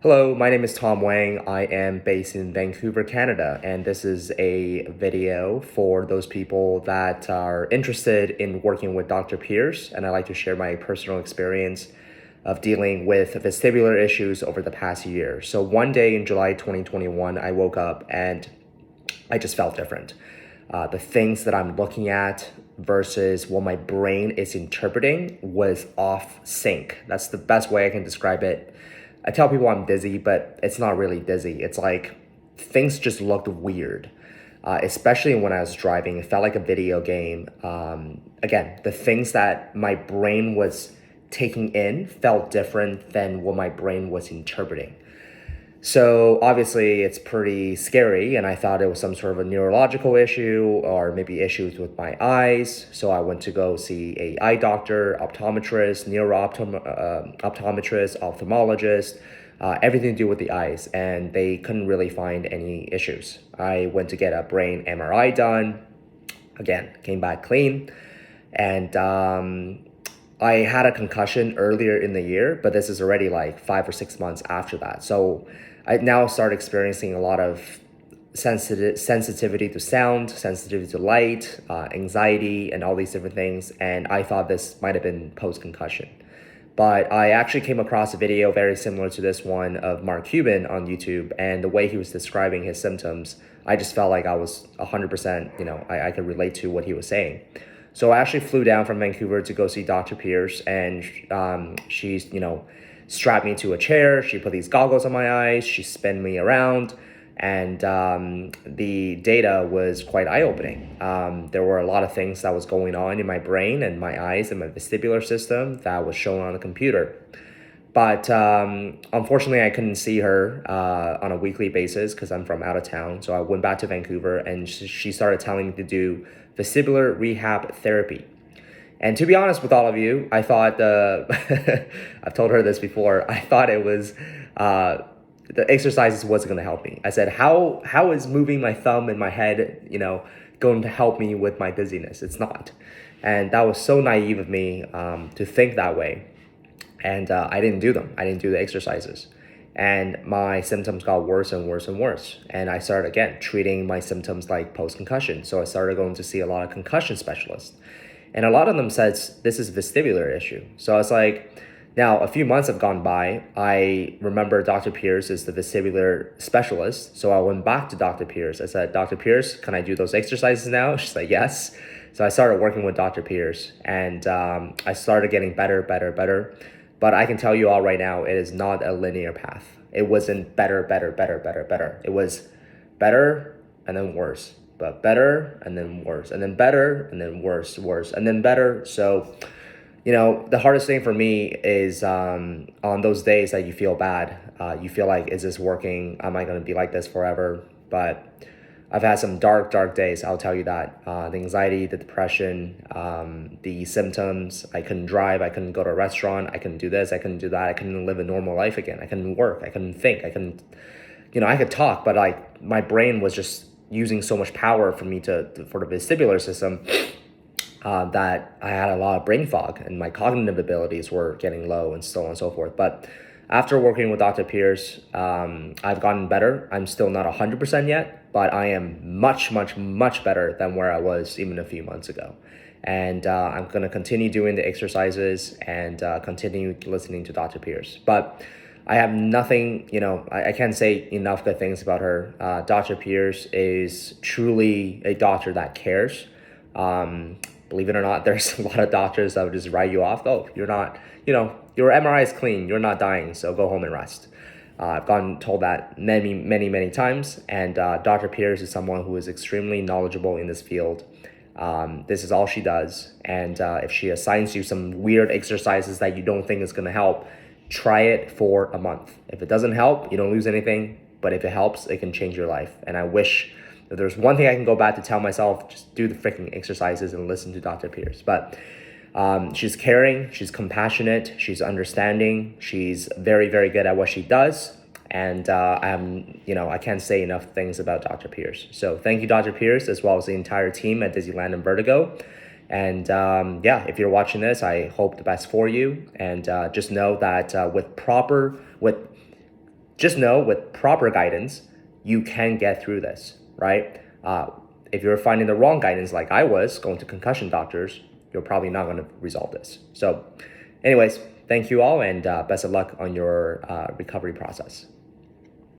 Hello, my name is Tom Wang. I am based in Vancouver, Canada, and this is a video for those people that are interested in working with Dr. Pierce, and I'd like to share my personal experience of dealing with vestibular issues over the past year. So one day in July 2021, I woke up and I just felt different. The things that I'm looking at versus what my brain is interpreting was off sync. That's the best way I can describe it. I tell people I'm dizzy, but it's not really dizzy. It's like things just looked weird, especially when I was driving. It felt like a video game. Again, the things that my brain was taking in felt different than what my brain was interpreting. So obviously it's pretty scary, and I thought it was some sort of a neurological issue or maybe issues with my eyes. So I went to go see a eye doctor, optometrist, optometrist, ophthalmologist, everything to do with the eyes, and they couldn't really find any issues. I went to get a brain MRI done. Again, came back clean, and I had a concussion earlier in the year, but this is already like 5 or 6 months after that. So I now start experiencing a lot of sensitivity to sound, sensitivity to light, anxiety, and all these different things. And I thought this might have been post-concussion. But I actually came across a video very similar to this one of Mark Cuban on YouTube, and the way he was describing his symptoms, I just felt like I was 100%, I could relate to what he was saying. So I actually flew down from Vancouver to go see Dr. Pierce, and she's, strapped me to a chair. She put these goggles on my eyes. She spun me around, and the data was quite eye-opening. There were a lot of things that was going on in my brain and my eyes and my vestibular system that was shown on the computer. But unfortunately, I couldn't see her on a weekly basis because I'm from out of town. So I went back to Vancouver, and she started telling me to do vestibular rehab therapy. And to be honest with all of you, I thought, I've told her this before, I thought it was, the exercises wasn't going to help me. I said, how is moving my thumb in my head, going to help me with my dizziness? It's not. And that was so naive of me to think that way. And I didn't do them. I didn't do the exercises. And my symptoms got worse and worse and worse. And I started, again, treating my symptoms like post-concussion. So I started going to see a lot of concussion specialists. And a lot of them said, this is a vestibular issue. So I was like, now a few months have gone by. I remember Dr. Pierce is the vestibular specialist. So I went back to Dr. Pierce. I said, Dr. Pierce, can I do those exercises now? She's like, yes. So I started working with Dr. Pierce, and I started getting better. But I can tell you all right now, it is not a linear path. It wasn't better. It was better and then worse, but better and then worse, and then better and then worse, and then better. So, the hardest thing for me is on those days that you feel bad. You feel like, is this working? Am I going to be like this forever? But I've had some dark days, I'll tell you that. The anxiety, the depression, the symptoms. I couldn't drive, I couldn't go to a restaurant, I couldn't do this, I couldn't do that, I couldn't live a normal life again, I couldn't work, I couldn't think, I couldn't, I could talk, but like my brain was just using so much power for me for the vestibular system that I had a lot of brain fog, and my cognitive abilities were getting low and so on and so forth. But after working with Dr. Pierce, I've gotten better. I'm still not 100% yet, but I am much better than where I was even a few months ago. And I'm going to continue doing the exercises and continue listening to Dr. Pierce. But I have nothing, I can't say enough good things about her. Dr. Pierce is truly a doctor that cares. Believe it or not, there's a lot of doctors that would just write you off. Oh, you're not, your MRI is clean, you're not dying, so go home and rest. I've gotten told that many times, and Dr. Pierce is someone who is extremely knowledgeable in this field. This is all she does, and if she assigns you some weird exercises that you don't think is going to help, try it for a month. If it doesn't help, you don't lose anything, but if it helps, it can change your life. And I wish if there's one thing I can go back to tell myself, just do the freaking exercises and listen to Dr. Pierce. But she's caring, she's compassionate, she's understanding, she's very good at what she does. And I can't say enough things about Dr. Pierce. So thank you, Dr. Pierce, as well as the entire team at Disneyland and Vertigo. And if you're watching this, I hope the best for you. And just know that with just know with proper guidance, you can get through this, right? If you're finding the wrong guidance like I was, going to concussion doctors, you're probably not going to resolve this. So anyways, thank you all, and best of luck on your recovery process.